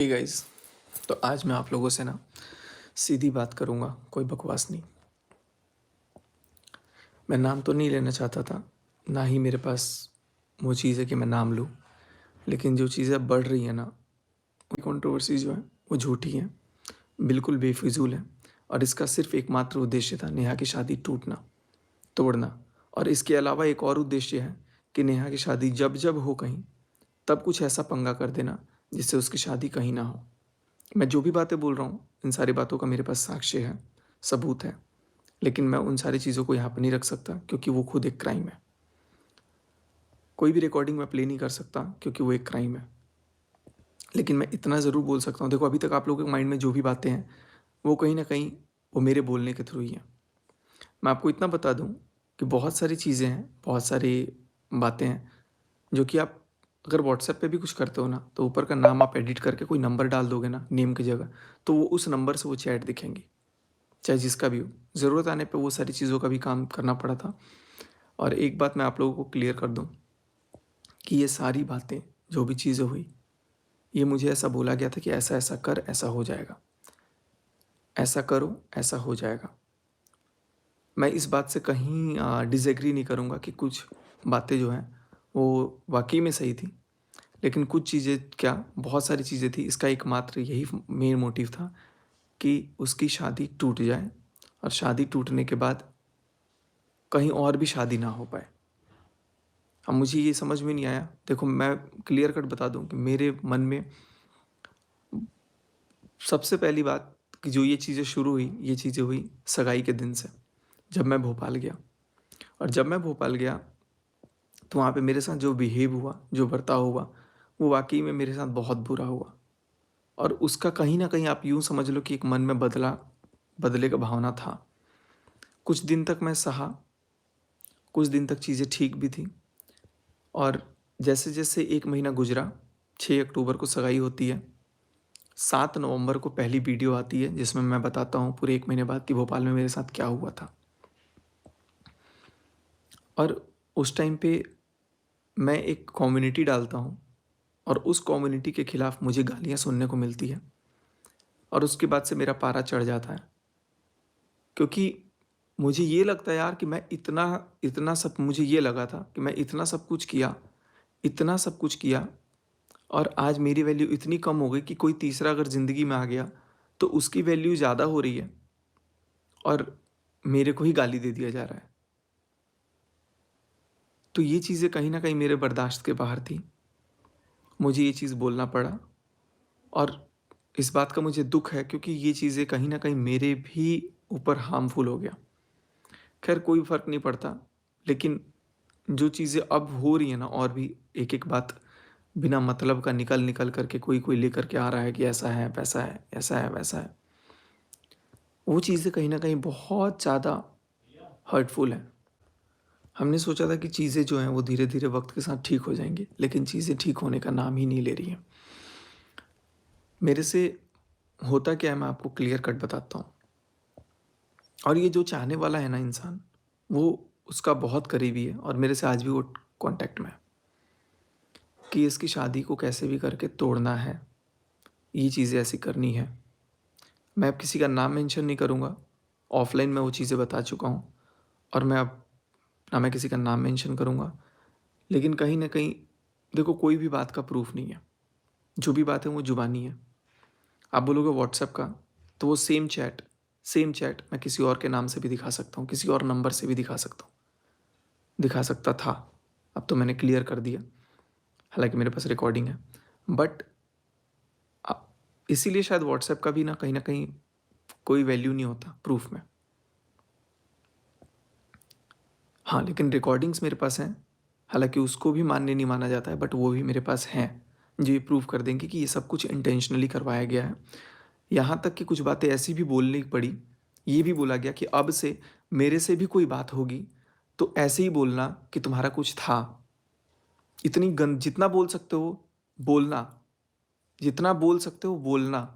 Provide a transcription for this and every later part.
Hey guys, तो आज मैं आप लोगों से ना सीधी बात करूँगा, कोई बकवास नहीं। मैं नाम तो नहीं लेना चाहता था, ना ही मेरे पास वो चीज़ है कि मैं नाम लूँ। लेकिन जो चीज़ें अब बढ़ रही हैं ना, वो कंट्रोवर्सी जो है, वो झूठी है, बिल्कुल बेफिज़ूल है और इसका सिर्फ़ एकमात्र उद्देश्य था नेहा की शादी टूटना, तोड़ना और इसके अलावा एक और उद्देश्य है कि नेहा की शादी जब-जब हो कहीं, तब कुछ ऐसा पंगा कर देना, जिससे उसकी शादी कहीं ना हो। मैं जो भी बातें बोल रहा हूँ, इन सारी बातों का मेरे पास साक्ष्य है, सबूत है, लेकिन मैं उन सारी चीज़ों को यहाँ पे नहीं रख सकता क्योंकि वो खुद एक क्राइम है। कोई भी रिकॉर्डिंग मैं प्ले नहीं कर सकता क्योंकि वो एक क्राइम है। लेकिन मैं इतना ज़रूर बोल सकता हूँ, देखो अभी तक आप लोगों के माइंड में जो भी बातें हैं, वो कहीं न कहीं वो मेरे बोलने के थ्रू ही हैं। मैं आपको इतना बता दूँ कि बहुत सारी चीज़ें हैं, बहुत सारी बातें हैं, जो कि आप अगर व्हाट्सएप पे भी कुछ करते हो ना, तो ऊपर का नाम आप एडिट करके कोई नंबर डाल दोगे ना, नेम की जगह, तो वो उस नंबर से वो चैट दिखेंगी। चाहे जिसका भी हो। ज़रूरत आने पे वो सारी चीज़ों का भी काम करना पड़ा था। और एक बात मैं आप लोगों को क्लियर कर दूँ कि ये सारी बातें, जो भी चीज़ें हुई, ये मुझे ऐसा बोला गया था कि ऐसा-ऐसा कर, ऐसा हो जाएगा। ऐसा करो, ऐसा हो जाएगा। मैं इस बात से कहीं डिसएग्री नहीं करूँगा कि कुछ बातें जो हैं, वो वाक़ई में सही थी। लेकिन कुछ चीज़ें क्या, बहुत सारी चीज़ें थी, इसका एकमात्र यही मेन मोटिव था कि उसकी शादी टूट जाए और शादी टूटने के बाद कहीं और भी शादी ना हो पाए। अब मुझे ये समझ में नहीं आया। देखो मैं क्लियर कट बता दूँ कि मेरे मन में सबसे पहली बात कि जो ये चीज़ें शुरू हुई, ये चीज़ें हुई सगाई के दिन से, जब मैं भोपाल गया। और जब मैं भोपाल गया, तो वहाँ पे मेरे साथ जो बिहेव हुआ, जो बर्ताव हुआ, वो वाक़ई में मेरे साथ बहुत बुरा हुआ। और उसका कहीं न कहीं आप यूँ समझ लो कि एक मन में बदले का भावना था। कुछ दिन तक मैं सहा, कुछ दिन तक चीज़ें ठीक भी थी और जैसे-जैसे 1 महीना गुज़रा, 6 अक्टूबर को सगाई होती है। 7 नवंबर को पहली वीडियो आती है जिसमें मैं बताता हूँ पूरे 1 महीने बाद कि भोपाल में मेरे साथ क्या हुआ था। और उस टाइम पे मैं एक कम्युनिटी डालता हूँ और उस कम्युनिटी के खिलाफ मुझे गालियाँ सुनने को मिलती है और उसके बाद से मेरा पारा चढ़ जाता है। क्योंकि मुझे ये लगता है यार कि मैं इतना इतना सब मुझे ये लगा था कि मैं इतना सब कुछ किया और आज मेरी वैल्यू इतनी कम हो गई कि कोई तीसरा अगर ज़िंदगी में आ गया, तो उसकी वैल्यू ज़्यादा हो रही है और मेरे को ही गाली दे दिया जा रहा है। तो ये चीज़ें कहीं न कहीं मेरे बर्दाश्त के बाहर थी। मुझे ये चीज़ बोलना पड़ा और इस बात का मुझे दुःख है क्योंकि ये चीज़ें कहीं न कहीं मेरे भी ऊपर हार्मफुल हो गया। ख़ैर कोई फ़र्क नहीं पड़ता, लेकिन जो चीज़ें अब हो रही हैं ना और भी एक-एक बात बिना मतलब का निकल-निकल कर के कोई-कोई लेकर के आ रहा है कि ऐसा है, वैसा है, ऐसा है, वैसा है। वो चीज़ें कहीं न कहीं बहुत ज़्यादा हर्टफुल हैं। हमने सोचा था कि चीज़ें जो हैं वो धीरे-धीरे वक़्त के साथ ठीक हो जाएँगी, लेकिन चीज़ें ठीक होने का नाम ही नहीं ले रही हैं। मेरे से होता क्या है मैं आपको क्लियर कट बताता हूँ और ये जो चाहने वाला है ना इंसान, वो उसका बहुत करीबी है और मेरे से आज भी वो कॉन्टैक्ट में है कि इसकी शादी को कैसे भी करके तोड़ना है, ये चीज़ें ऐसी करनी है। मैं अब किसी का नाम मेंशन नहीं करूँगा, ऑफ़लाइन मैं वो चीज़ें बता चुका हूँ और मैं अब ना मैं किसी का नाम मेंशन करूँगा। लेकिन कहीं न कहीं देखो कोई भी बात का प्रूफ़ नहीं है, जो भी बात है वो ज़ुबानी है। आप बोलोगे व्हाट्सएप का, तो वो सेम चैट मैं किसी और के नाम से भी दिखा सकता हूँ, किसी और नंबर से भी दिखा सकता हूँ, दिखा सकता था। अब तो मैंने क्लियर कर दिया, हालाँकि मेरे पास रिकॉर्डिंग है। बट अ, इसीलिए शायद व्हाट्सएप का भी ना कहीं न कहीं कोई वैल्यू नहीं होता प्रूफ़ में। हाँ, लेकिन रिकॉर्डिंग्स मेरे पास हैं, हालाँकि उसको भी मान्य नहीं माना जाता है बट वो भी मेरे पास हैं, जो ये प्रूव कर देंगे कि ये सब कुछ इंटेंशनली करवाया गया है। यहाँ तक कि कुछ बातें ऐसी भी बोलनी पड़ी, ये भी बोला गया कि अब से मेरे से भी कोई बात होगी, तो ऐसे ही बोलना कि तुम्हारा कुछ था। इतनी गंद जितना बोल सकते हो, बोलना, जितना बोल सकते हो बोलना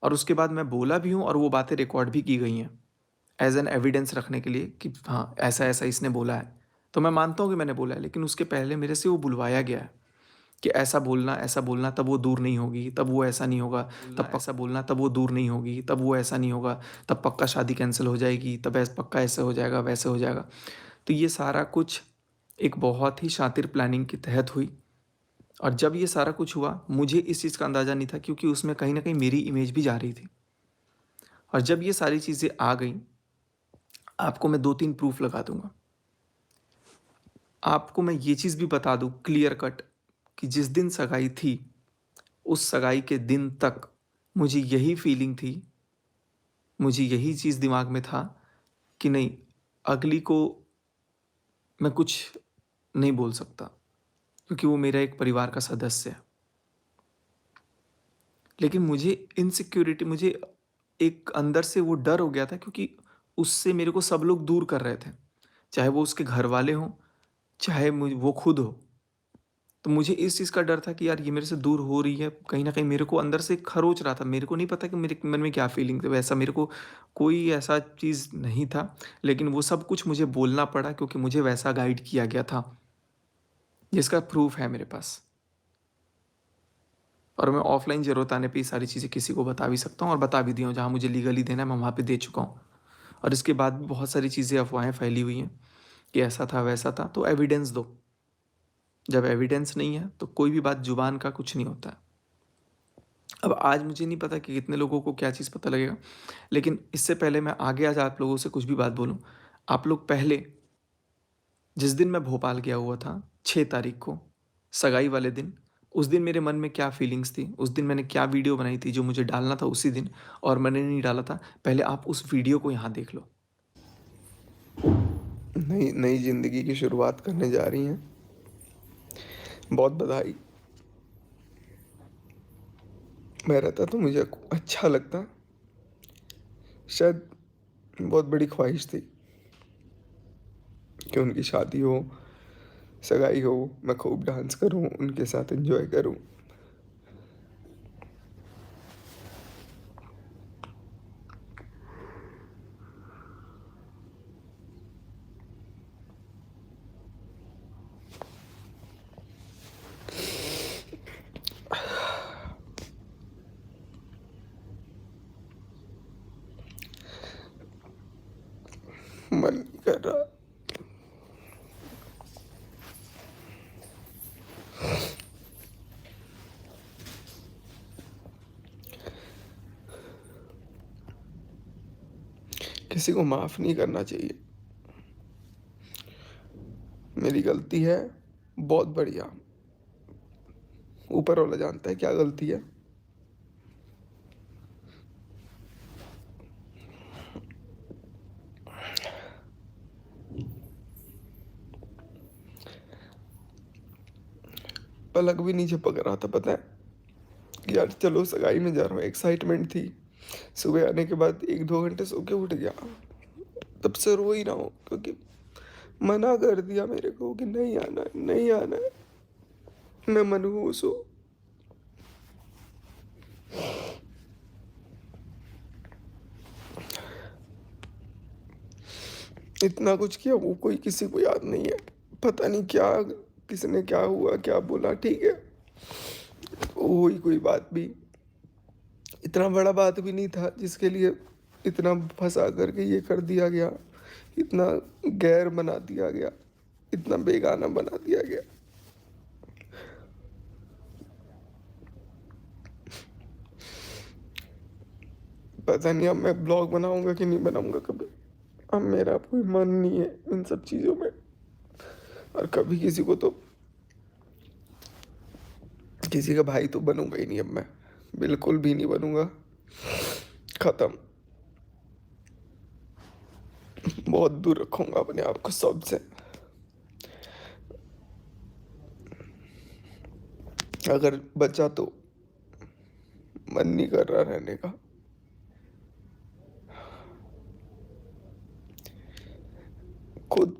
और उसके बाद मैं बोला भी हूँ और वो बातें रिकॉर्ड भी की गई हैं, एज़ एन एविडेंस रखने के लिए कि हाँ, ऐसा-ऐसा इसने बोला है। तो मैं मानता हूँ कि मैंने बोला है, लेकिन उसके पहले मेरे से वो बुलवाया गया है। कि ऐसा बोलना तब वो दूर नहीं होगी, तब वो ऐसा नहीं होगा, तब ऐसा बोलना तब वो दूर नहीं होगी, तब वो ऐसा नहीं होगा, तब पक्का शादी कैंसल हो जाएगी, तब पक्का ऐसे हो जाएगा, वैसे हो जाएगा। तो ये सारा कुछ एक बहुत ही शातिर प्लानिंग के तहत हुई। और जब ये सारा कुछ हुआ, मुझे इस चीज़ का अंदाज़ा नहीं था, क्योंकि उसमें कहीं न कहीं मेरी इमेज भी जा रही थी। और जब ये सारी चीज़ें आ गईं, आपको मैं 2-3 प्रूफ़ लगा दूँगा। आपको मैं ये चीज़ भी बता दूँ क्लियर कट कि जिस दिन सगाई थी, उस सगाई के दिन तक मुझे यही फीलिंग थी, मुझे यही चीज़ दिमाग में था कि नहीं, अगली को मैं कुछ नहीं बोल सकता, क्योंकि वो मेरा एक परिवार का सदस्य है। लेकिन मुझे एक अंदर से वो डर हो गया था, क्योंकि उससे मेरे को सब लोग दूर कर रहे थे। चाहे वो उसके घरवाले हों, चाहे वो खुद हो। तो मुझे इस चीज़ का डर था कि यार ये मेरे से दूर हो रही है, कहीं न कहीं मेरे को अंदर से खरोच रहा था। मेरे को नहीं पता कि मेरे मन में क्या फीलिंग थी, वैसा मेरे को कोई ऐसा चीज़ नहीं था। लेकिन वो सब कुछ मुझे बोलना पड़ा, क्योंकि मुझे वैसा गाइड किया गया था, जिसका प्रूफ़ है मेरे पास। और मैं ऑफ़लाइन ज़रूरत आने पे ये सारी चीज़ें किसी को बता भी सकता हूँ, और बता भी दिया हूँ। जहाँ मुझे लीगली देना है, मैं वहाँ पे दे चुका हूँ। और इसके बाद भी बहुत सारी चीज़ें, अफ़वाहें फैली हुई हैं कि ऐसा था, वैसा था। तो एविडेंस दो। जब एविडेंस नहीं है, तो कोई भी बात ज़ुबान का कुछ नहीं होता है। अब आज मुझे नहीं पता कि कितने लोगों को क्या चीज़ पता लगेगा, लेकिन इससे पहले मैं आगे आज आप लोगों से कुछ भी बात बोलूँ, आप लोग पहले, जिस दिन मैं भोपाल गया हुआ था 6 तारीख को, सगाई वाले दिन, उस दिन मेरे मन में क्या फीलिंग्स थी, उस दिन मैंने क्या वीडियो बनाई थी जो मुझे डालना था उसी दिन, और मैंने नहीं डाला था, पहले आप उस वीडियो को यहाँ देख लो। नई नई ज़िंदगी की शुरुआत करने जा रही हैं। बहुत बधाई। मैं रहता तो मुझे अच्छा लगता। शायद बहुत बड़ी ख्वाहिश थी कि उनकी शादी हो, सगाई हो, मैं खूब डांस करूं, उनके साथ एंजॉय करूं। मन नहीं कर रहा। किसी को माफ़ नहीं करना चाहिए। मेरी गलती है, बहुत बढ़िया। ऊपर वाला जानता है क्या गलती है। पलक भी नहीं झपक रहा था, पता है कि यार चलो सगाई में जा रहा हूँ। एक्साइटमेंट थी। सुबह आने के बाद 1-2 घंटे सो के उठ गया। तब से रो ही रहा हूँ, क्योंकि मना कर दिया मेरे को कि नहीं आना है, नहीं आना है। मैं मनहूस हूँ। इतना कुछ किया, वो कोई किसी को याद नहीं है। पता नहीं क्या, किसने क्या हुआ, क्या बोला, ठीक है। वो ही कोई बात भी, इतना बड़ा बात भी नहीं था जिसके लिए इतना फंसा करके ये कर दिया गया। इतना गैर बना दिया गया, इतना बेगाना बना दिया गया। पता नहीं अब मैं ब्लॉग बनाऊंगा कि नहीं बनाऊंगा कभी। अब मेरा कोई मन नहीं है इन सब चीज़ों में। और कभी किसी को तो, किसी का भाई तो बनूंगा ही नहीं अब मैं। बिल्कुल भी नहीं बनूंगा। खत्म। बहुत दूर रखूंगा अपने आप को सबसे। अगर बचा तो, मन नहीं कर रहा रहने का। खुद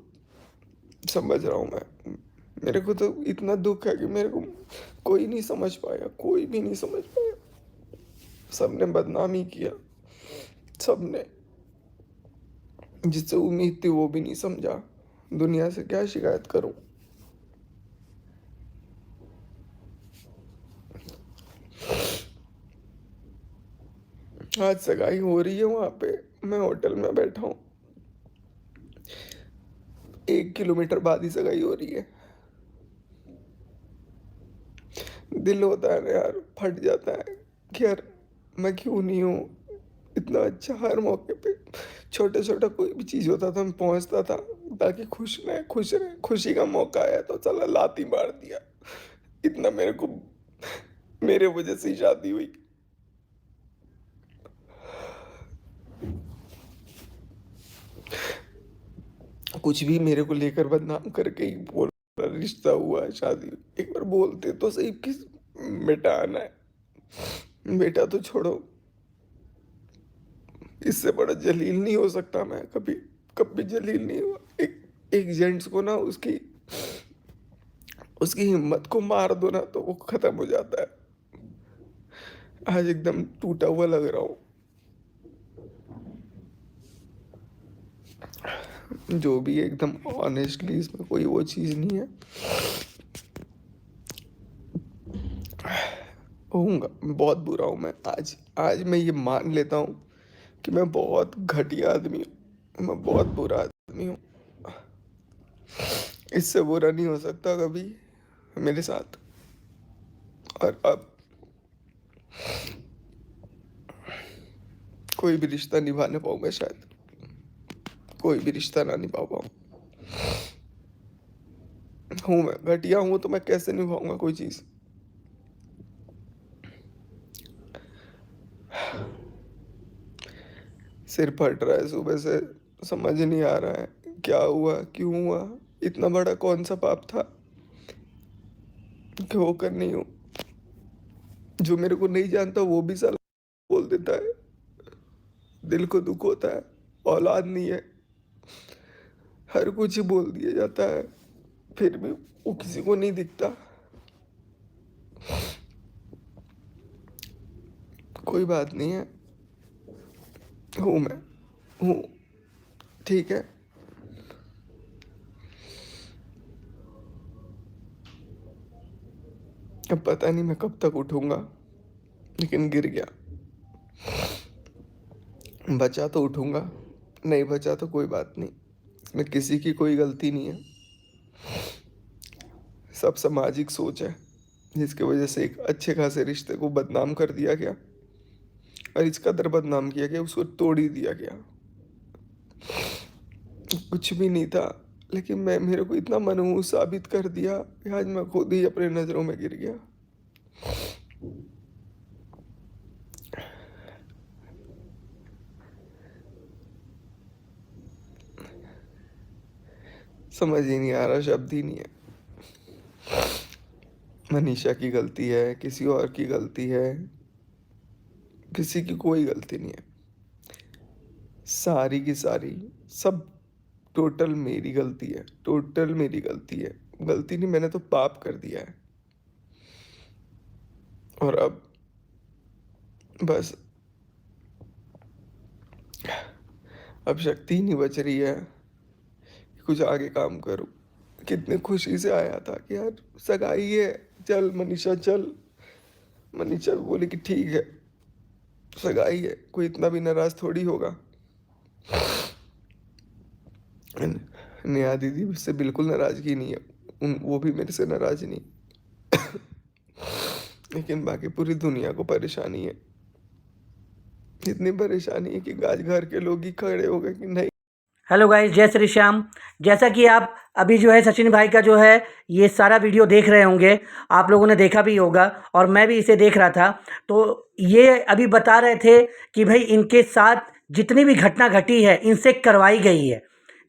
समझ रहा हूँ मैं। मेरे को तो इतना दुख है कि मेरे को कोई नहीं समझ पाया, कोई भी नहीं समझ पाया। सबने बदनामी किया, सबने। जिससे उम्मीद थी वो भी नहीं समझा। दुनिया से क्या शिकायत करूं। आज सगाई हो रही है वहाँ पे, मैं होटल में बैठा हूँ, 1 किलोमीटर बाद ही सगाई हो रही है। दिल होता है ना यार, फट जाता है कि यार मैं क्यों नहीं हूँ इतना अच्छा। हर मौके पे छोटा छोटा कोई भी चीज़ होता था मैं पहुँचता था, ताकि खुश रहे, खुश रहे। खुशी का मौका आया तो चला लाती मार दिया। इतना मेरे को, मेरे वजह से ही शादी हुई। कुछ भी मेरे को लेकर बदनाम करके ही बोल रहा, रिश्ता हुआ है, शादी हुई। एक बार बोलते तो सही किस बेटा आना है। बेटा तो छोड़ो, इससे बड़ा जलील नहीं हो सकता मैं कभी, कभी जलील नहीं हुआ। एक जेंट्स को ना उसकी उसकी हिम्मत को मार दो ना तो वो खत्म हो जाता है। आज एकदम टूटा हुआ लग रहा हूँ। जो भी है एकदम ऑनेस्टली, इसमें कोई वो चीज़ नहीं है। होऊंगा, बहुत बुरा हूँ मैं। आज आज मैं ये मान लेता हूँ कि मैं बहुत घटिया आदमी हूँ, मैं बहुत बुरा आदमी हूँ। इससे बुरा नहीं हो सकता कभी मेरे साथ। और अब कोई भी रिश्ता निभा नहीं पाऊंगा शायद, कोई भी रिश्ता ना निभा पाऊँ। हूँ मैं घटिया हूँ तो मैं कैसे निभाऊंगा कोई चीज़। सिर फट रहा है सुबह से, समझ नहीं आ रहा है क्या हुआ, क्यों हुआ। इतना बड़ा कौन सा पाप था कि होकर नहीं हूँ। जो मेरे को नहीं जानता वो भी साला बोल देता है। दिल को दुख होता है, औलाद नहीं है, हर कुछ ही बोल दिया जाता है, फिर भी वो किसी को नहीं दिखता। कोई बात नहीं है, हूँ मैं, हूँ, ठीक है। अब पता नहीं मैं कब तक उठूंगा, लेकिन गिर गया। बचा तो उठूंगा, नहीं बचा तो कोई बात नहीं। इसमें किसी की कोई गलती नहीं है, सब सामाजिक सोच है जिसकी वजह से एक अच्छे खासे रिश्ते को बदनाम कर दिया गया, और इस कदर बदनाम किया गया उसको तोड़ ही दिया गया। कुछ भी नहीं था, लेकिन मैं, मेरे को इतना मनहूस साबित कर दिया कि आज मैं खुद ही अपने नज़रों में गिर गया। समझ ही नहीं आ रहा, शब्द ही नहीं है। मनीषा की गलती है, किसी और की गलती है, किसी की कोई गलती नहीं है। सारी की सारी, सब टोटल मेरी गलती है, टोटल मेरी गलती है। गलती नहीं, मैंने तो पाप कर दिया है। और बस अब शक्ति ही नहीं बच रही है कि कुछ आगे काम करूं। कितने खुशी से आया था कि यार सगाई है, चल मनीषा चल। मनीषा भी बोली कि ठीक है, सगाई है, कोई इतना भी नाराज थोड़ी होगा। नेहा दीदी से बिल्कुल नाराजगी नहीं है, वो भी मेरे से नाराज नहीं। लेकिन बाकी पूरी दुनिया को परेशानी है। इतनी परेशानी है कि आज घर के लोग ही खड़े हो गए कि नहीं। हेलो गाइस, जय श्री श्याम। जैसा कि आप अभी जो है सचिन भाई का जो है ये सारा वीडियो देख रहे होंगे, आप लोगों ने देखा भी होगा और मैं भी इसे देख रहा था। तो ये अभी बता रहे थे कि भाई इनके साथ जितनी भी घटना घटी है इनसे करवाई गई है,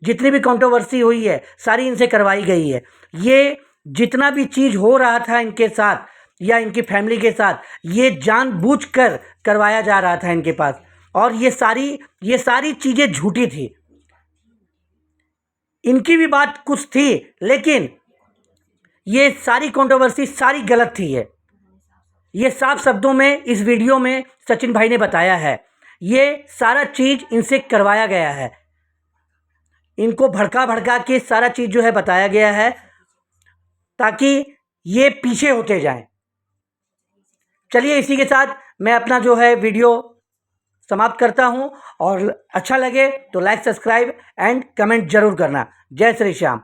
जितनी भी कंट्रोवर्सी हुई है सारी इनसे करवाई गई है। ये जितना भी चीज़ हो रहा था इनके साथ या इनकी फैमिली के साथ, ये जानबूझकर करवाया जा रहा था इनके पास, और ये सारी चीज़ें झूठी थी। इनकी भी बात कुछ थी, लेकिन ये सारी कंट्रोवर्सी सारी गलत थी। ये साफ शब्दों में इस वीडियो में सचिन भाई ने बताया है। ये सारा चीज़ इनसे करवाया गया है, इनको भड़का भड़का के सारा चीज़ जो है बताया गया है ताकि ये पीछे होते जाएं। चलिए इसी के साथ मैं अपना जो है वीडियो समाप्त करता हूँ। और अच्छा लगे तो लाइक, सब्सक्राइब एंड कमेंट जरूर करना। जय श्री श्याम।